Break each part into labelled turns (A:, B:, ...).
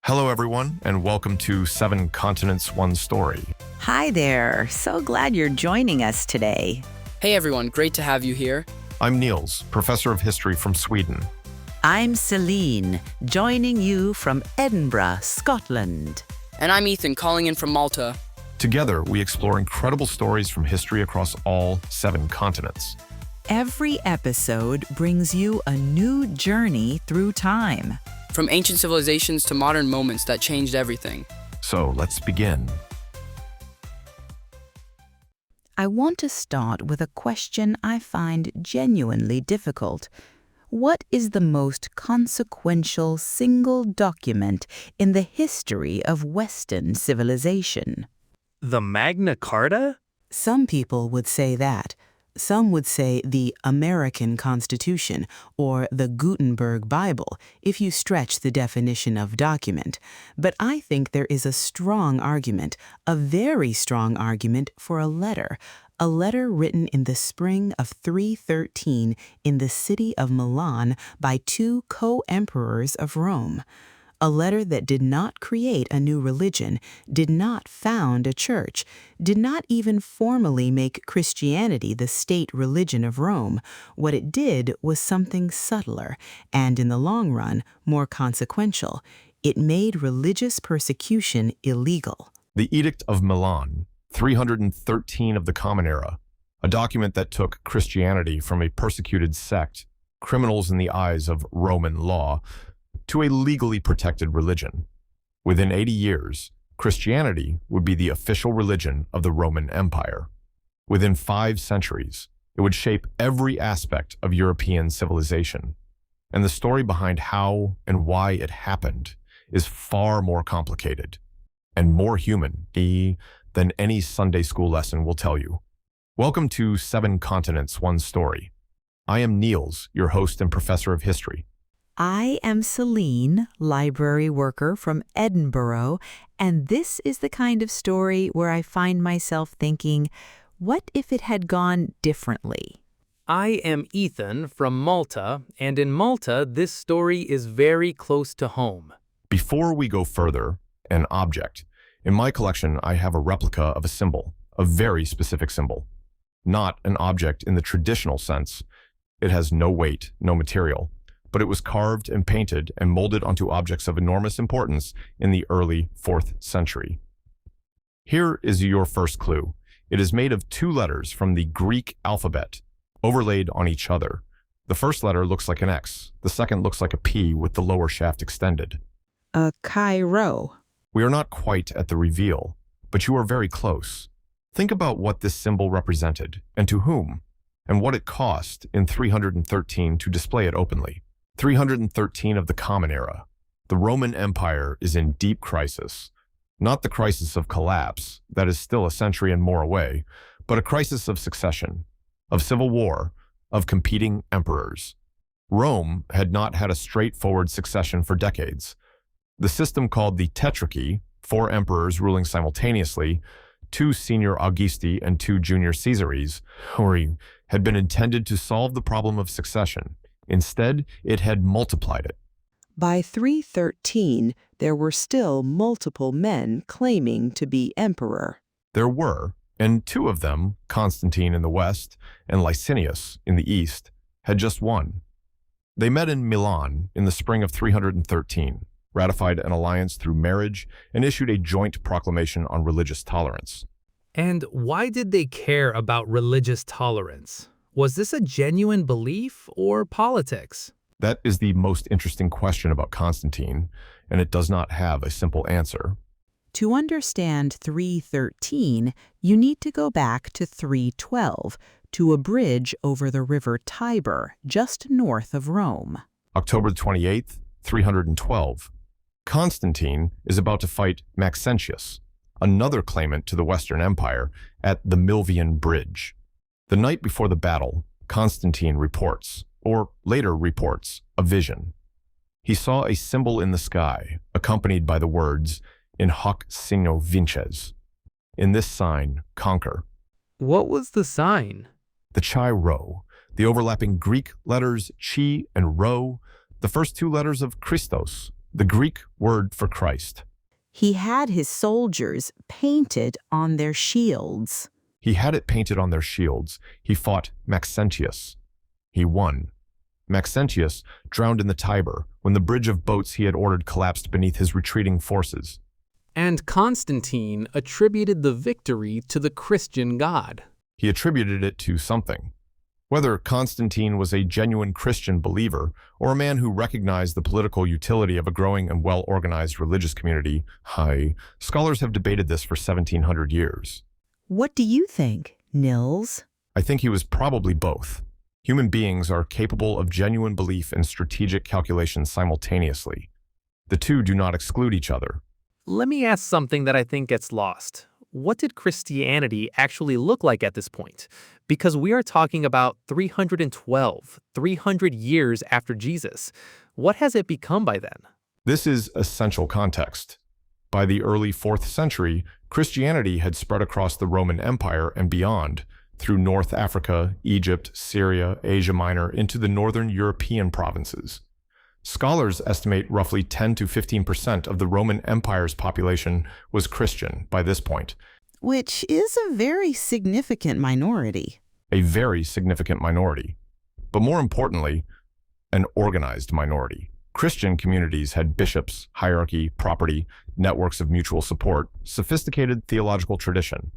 A: Hello, everyone, and welcome to Seven Continents, One Story.
B: Hi there. So glad you're joining us today.
C: Hey everyone, great to have you here.
A: I'm Nils, professor of history from Sweden.
B: I'm Celine, joining you from Edinburgh, Scotland.
C: And I'm Ethan, calling in from Malta.
A: Together, we explore incredible stories from history across all 7 continents.
B: Every episode brings you a new journey through time.
C: From ancient civilizations to modern moments that changed everything.
A: So let's begin.
B: I want to start with a question I find genuinely difficult. What is the most consequential single document in the history of Western civilization?
D: The Magna Carta?
B: Some people would say that. Some would say the American Constitution or the Gutenberg Bible, if you stretch the definition of document. But I think there is a strong argument, a very strong argument for a letter written in the spring of 313 in the city of Milan by 2 co-emperors of Rome. A letter that did not create a new religion, did not found a church, did not even formally make Christianity the state religion of Rome. What it did was something subtler, and in the long run, more consequential. It made religious persecution illegal.
A: The Edict of Milan, 313 of the Common Era, a document that took Christianity from a persecuted sect, criminals in the eyes of Roman law, to a legally protected religion. Within 80 years, Christianity would be the official religion of the Roman Empire. Within 5 centuries, it would shape every aspect of European civilization. And the story behind how and why it happened is far more complicated and more human than any Sunday school lesson will tell you. Welcome to 7 Continents, One Story. I am Nils, your host and professor of history.
B: I am Celine, library worker from Edinburgh, and this is the kind of story where I find myself thinking, what if it had gone differently?
D: I am Ethan from Malta, and in Malta, this story is very close to home.
A: Before we go further, an object. In my collection, I have a replica of a symbol, a very specific symbol. Not an object in the traditional sense. It has no weight, no material. But it was carved and painted and molded onto objects of enormous importance in the early 4th century. Here is your first clue. It is made of 2 letters from the Greek alphabet, overlaid on each other. The first letter looks like an X. The second looks like a P with the lower shaft extended.
B: A Chi-Rho.
A: We are not quite at the reveal, but you are very close. Think about what this symbol represented, and to whom, and what it cost in 313 to display it openly. 313 of the Common Era. The Roman Empire is in deep crisis. Not the crisis of collapse, that is still a century and more away, but a crisis of succession, of civil war, of competing emperors. Rome had not had a straightforward succession for decades. The system called the Tetrarchy, 4 emperors ruling simultaneously, 2 senior Augusti and 2 junior Caesaries, had been intended to solve the problem of succession. Instead, it had multiplied it.
E: By 313, there were still multiple men claiming to be emperor.
A: There were, and 2 of them, Constantine in the west and Licinius in the east, had just won. They met in Milan in the spring of 313, ratified an alliance through marriage, and issued a joint proclamation on religious tolerance.
D: And why did they care about religious tolerance? Was this a genuine belief or politics?
A: That is the most interesting question about Constantine, and it does not have a simple answer.
B: To understand 313, you need to go back to 312, to a bridge over the river Tiber, just north of Rome.
A: October 28th, 312. Constantine is about to fight Maxentius, another claimant to the Western Empire, at the Milvian Bridge. The night before the battle, Constantine reports, or later reports, a vision. He saw a symbol in the sky, accompanied by the words, "In hoc signo vinces." In this sign, conquer.
D: What was the sign?
A: The Chi-Rho, the overlapping Greek letters chi and rho, the first 2 letters of Christos, the Greek word for Christ.
B: He had his soldiers painted on their shields.
A: He had it painted on their shields. He fought Maxentius. He won. Maxentius drowned in the Tiber when the bridge of boats he had ordered collapsed beneath his retreating forces.
D: And Constantine attributed the victory to the Christian God.
A: He attributed it to something. Whether Constantine was a genuine Christian believer or a man who recognized the political utility of a growing and well-organized religious community, scholars have debated this for 1700 years.
B: What do you think, Nils?
A: I think he was probably both. Human beings are capable of genuine belief and strategic calculation simultaneously. The two do not exclude each other.
D: Let me ask something that I think gets lost. What did Christianity actually look like at this point? Because we are talking about 300 years after Jesus. What has it become by then?
A: This is essential context. By the early 4th century, Christianity had spread across the Roman Empire and beyond, through North Africa, Egypt, Syria, Asia Minor, into the northern European provinces. Scholars estimate roughly 10 to 15% of the Roman Empire's population was Christian by this point.
B: Which is a very significant minority.
A: A very significant minority. But more importantly, an organized minority. Christian communities had bishops, hierarchy, property, networks of mutual support, sophisticated theological tradition.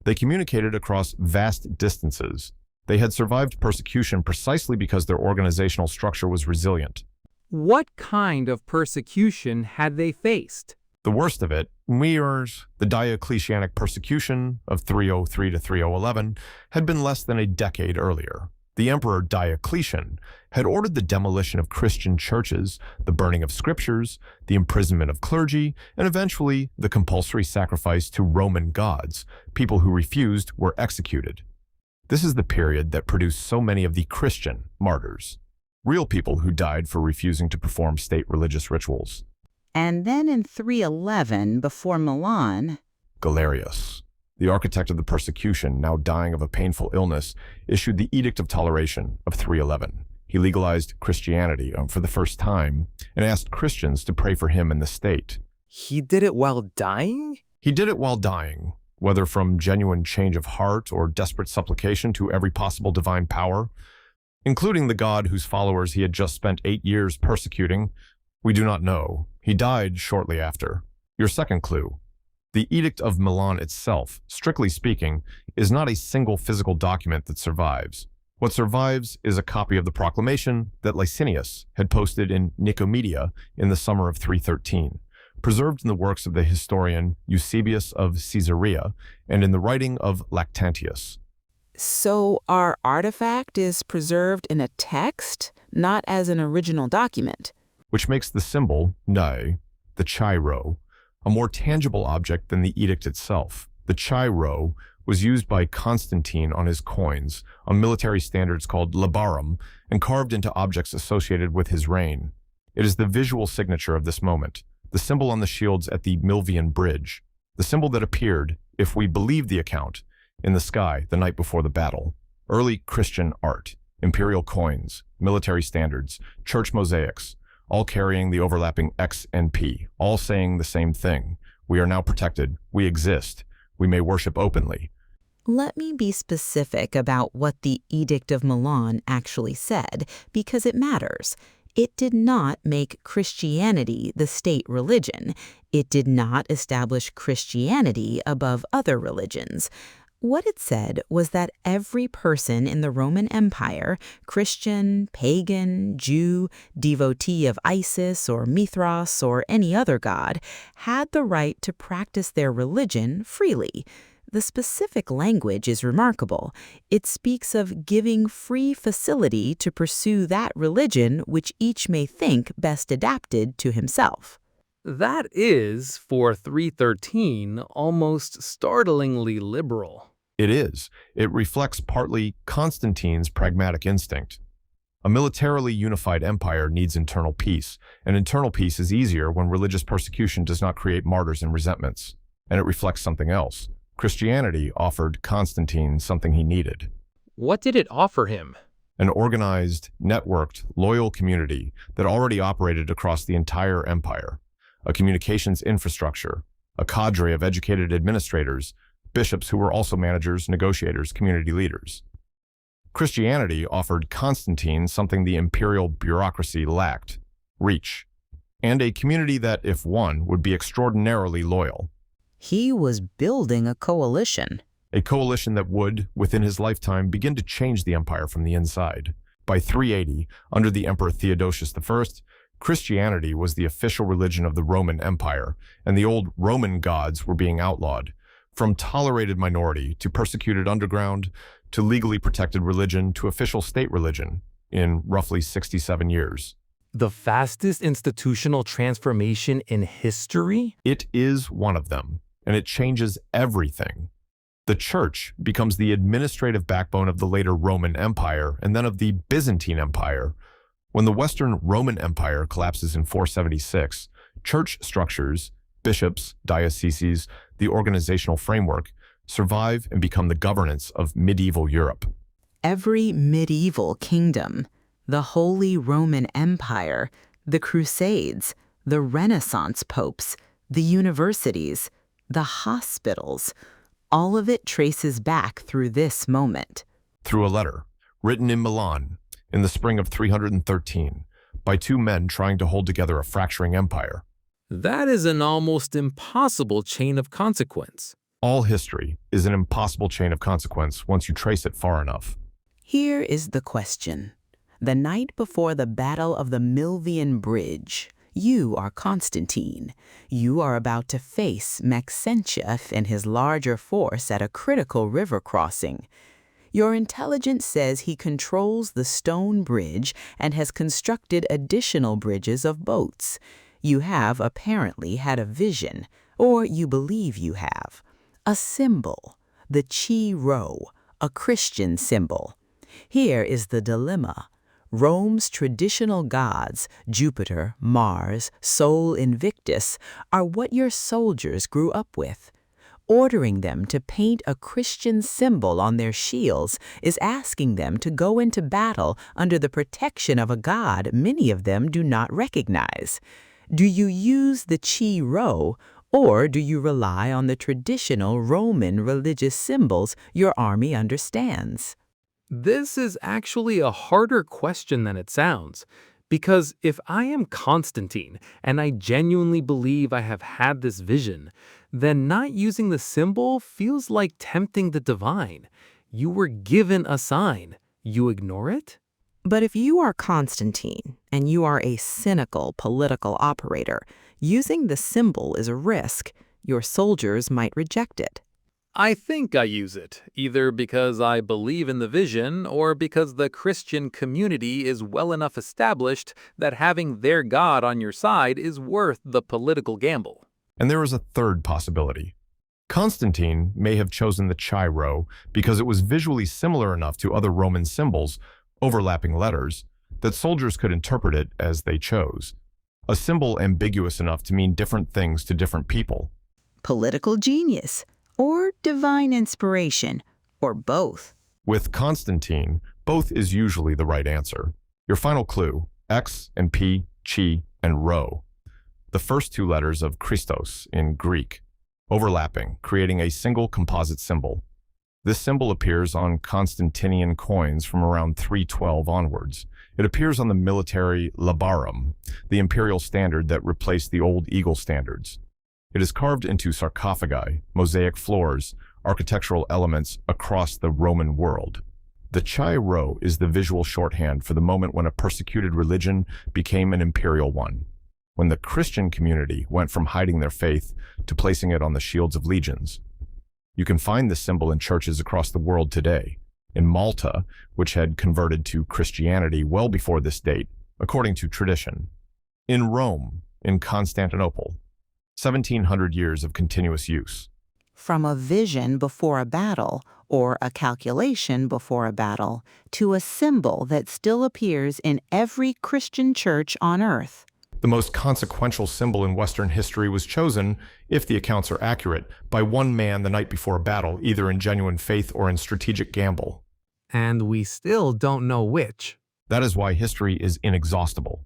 A: They communicated across vast distances. They had survived persecution precisely because their organizational structure was resilient.
D: What kind of persecution had they faced?
A: The worst of it, the Diocletianic persecution of 303 to 3011, had been less than a decade earlier. The Emperor Diocletian had ordered the demolition of Christian churches, the burning of scriptures, the imprisonment of clergy, and eventually the compulsory sacrifice to Roman gods. People who refused were executed. This is the period that produced so many of the Christian martyrs, real people who died for refusing to perform state religious rituals.
B: And then in 311, before Milan,
A: Galerius, the architect of the persecution, now dying of a painful illness, issued the Edict of Toleration of 311. He legalized Christianity for the first time and asked Christians to pray for him in the state.
D: He did it while dying?
A: He did it while dying, whether from genuine change of heart or desperate supplication to every possible divine power, including the God whose followers he had just spent 8 years persecuting. We do not know. He died shortly after. Your second clue. The Edict of Milan itself, strictly speaking, is not a single physical document that survives. What survives is a copy of the proclamation that Licinius had posted in Nicomedia in the summer of 313, preserved in the works of the historian Eusebius of Caesarea and in the writing of Lactantius.
B: So our artifact is preserved in a text, not as an original document.
A: Which makes the symbol, the Chi-Rho, a more tangible object than the edict itself. The Chi-Rho was used by Constantine on his coins, on military standards called labarum, and carved into objects associated with his reign. It is the visual signature of this moment, the symbol on the shields at the Milvian Bridge, the symbol that appeared, if we believe the account, in the sky the night before the battle. Early Christian art, imperial coins, military standards, church mosaics, all carrying the overlapping X and P, all saying the same thing. We are now protected. We exist. We may worship openly.
B: Let me be specific about what the Edict of Milan actually said, because it matters. It did not make Christianity the state religion. It did not establish Christianity above other religions. What it said was that every person in the Roman Empire, Christian, pagan, Jew, devotee of Isis or Mithras or any other god, had the right to practice their religion freely. The specific language is remarkable. It speaks of giving free facility to pursue that religion which each may think best adapted to himself.
D: That is, for 313, almost startlingly liberal.
A: It is. It reflects partly Constantine's pragmatic instinct. A militarily unified empire needs internal peace, and internal peace is easier when religious persecution does not create martyrs and resentments. And it reflects something else. Christianity offered Constantine something he needed.
D: What did it offer him?
A: an organized, networked, loyal community that already operated across the entire empire, a communications infrastructure, a cadre of educated administrators, bishops who were also managers, negotiators, community leaders. Christianity offered Constantine something the imperial bureaucracy lacked: reach, and a community that, if won, would be extraordinarily loyal.
B: He was building a coalition.
A: A coalition that would, within his lifetime, begin to change the empire from the inside. By 380, under the Emperor Theodosius I, Christianity was the official religion of the Roman Empire, and the old Roman gods were being outlawed. From tolerated minority to persecuted underground to legally protected religion to official state religion in roughly 67 years.
D: The fastest institutional transformation in history?
A: It is one of them, and it changes everything. The Church becomes the administrative backbone of the later Roman Empire and then of the Byzantine Empire. When the Western Roman Empire collapses in 476, church structures, bishops, dioceses, the organizational framework, survive and become the governance of medieval Europe.
B: Every medieval kingdom, the Holy Roman Empire, the Crusades, the Renaissance popes, the universities, the hospitals, all of it traces back through this moment.
A: Through a letter, written in Milan in the spring of 313, by two men trying to hold together a fracturing empire.
D: That is an almost impossible chain of consequence.
A: All history is an impossible chain of consequence once you trace it far enough.
B: Here is the question. The night before the Battle of the Milvian Bridge, you are Constantine. You are about to face Maxentius and his larger force at a critical river crossing. Your intelligence says he controls the stone bridge and has constructed additional bridges of boats. You have apparently had a vision, or you believe you have. A symbol, the Chi-Rho, a Christian symbol. Here is the dilemma. Rome's traditional gods, Jupiter, Mars, Sol Invictus, are what your soldiers grew up with. Ordering them to paint a Christian symbol on their shields is asking them to go into battle under the protection of a god many of them do not recognize. Do you use the Chi-Rho, or do you rely on the traditional Roman religious symbols your army understands?
D: This is actually a harder question than it sounds, because if I am Constantine and I genuinely believe I have had this vision, then not using the symbol feels like tempting the divine. You were given a sign. You ignore it?
F: But if you are Constantine and you are a cynical political operator, using the symbol is a risk. Your soldiers might reject it.
D: I think I use it, either because I believe in the vision or because the Christian community is well enough established that having their God on your side is worth the political gamble.
A: And there is a third possibility. Constantine may have chosen the Chi-Rho because it was visually similar enough to other Roman symbols, overlapping letters, that soldiers could interpret it as they chose. A symbol ambiguous enough to mean different things to different people.
F: Political genius, or divine inspiration, or both.
A: With Constantine, both is usually the right answer. Your final clue, X and P, Chi, and Rho. The first two letters of Christos in Greek, overlapping, creating a single composite symbol. This symbol appears on Constantinian coins from around 312 onwards. It appears on the military labarum, the imperial standard that replaced the old eagle standards. It is carved into sarcophagi, mosaic floors, architectural elements across the Roman world. The Chi-Rho is the visual shorthand for the moment when a persecuted religion became an imperial one, when the Christian community went from hiding their faith to placing it on the shields of legions. You can find this symbol in churches across the world today. In Malta, which had converted to Christianity well before this date, according to tradition. In Rome, in Constantinople, 1,700 years of continuous use.
F: From a vision before a battle, or a calculation before a battle, to a symbol that still appears in every Christian church on earth.
A: The most consequential symbol in Western history was chosen, if the accounts are accurate, by one man the night before a battle, either in genuine faith or in strategic gamble.
D: And we still don't know which.
A: That is why history is inexhaustible.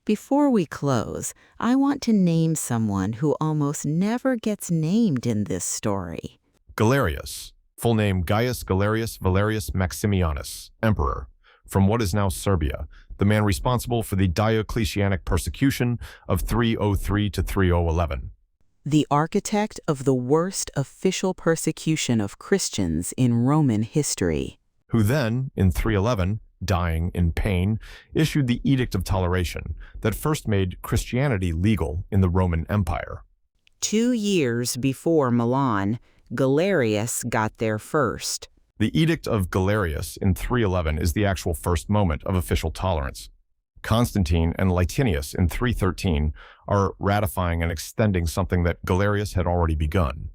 B: Before we close, I want to name someone who almost never gets named in this story.
A: Galerius, full name Gaius Galerius Valerius Maximianus, Emperor, from what is now Serbia, the man responsible for the Diocletianic persecution of 303 to 3011.
B: The architect of the worst official persecution of Christians in Roman history.
A: Who then, in 311, dying in pain, issued the Edict of Toleration that first made Christianity legal in the Roman Empire.
F: 2 years before Milan, Galerius got there first.
A: The Edict of Galerius in 311 is the actual first moment of official tolerance. Constantine and Licinius in 313 are ratifying and extending something that Galerius had already begun.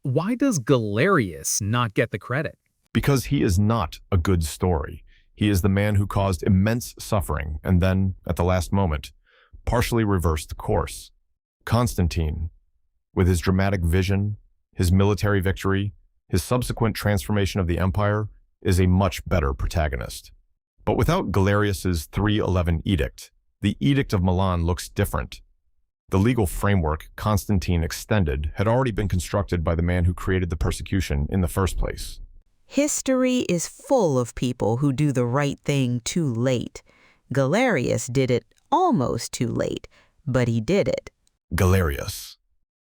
D: Why does Galerius not get the credit?
A: Because he is not a good story. He is the man who caused immense suffering and then, at the last moment, partially reversed the course. Constantine, with his dramatic vision, his military victory, his subsequent transformation of the empire, is a much better protagonist. But without Galerius's 311 edict, the Edict of Milan looks different. The legal framework Constantine extended had already been constructed by the man who created the persecution in the first place.
F: History is full of people who do the right thing too late. Galerius did it almost too late, but he did it.
A: Galerius.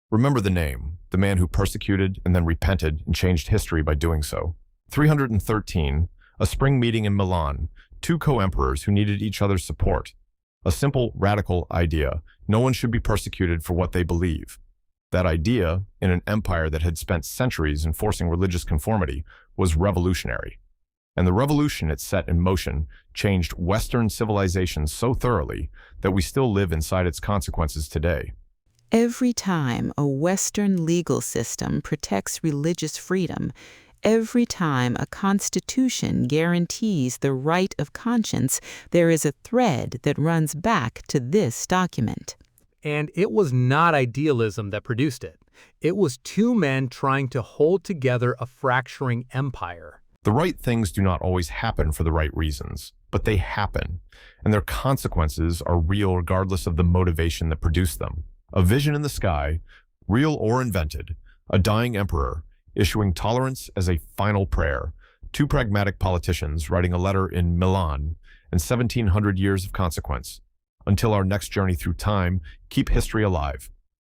A: Remember the name, the man who persecuted and then repented and changed history by doing so. 313, a spring meeting in Milan, 2 co-emperors who needed each other's support. A simple, radical idea: no one should be persecuted for what they believe. That idea, in an empire that had spent centuries enforcing religious conformity, was revolutionary. And the revolution it set in motion changed Western civilization so thoroughly that we still live inside its consequences today.
B: Every time a Western legal system protects religious freedom, every time a constitution guarantees the right of conscience, there is a thread that runs back to this document.
D: And it was not idealism that produced it. It was 2 men trying to hold together a fracturing empire.
A: The right things do not always happen for the right reasons, but they happen, and their consequences are real regardless of the motivation that produced them. A vision in the sky, real or invented, a dying emperor, issuing tolerance as a final prayer, 2 pragmatic politicians writing a letter in Milan, and 1,700 years of consequence. Until our next journey through time, keep history alive.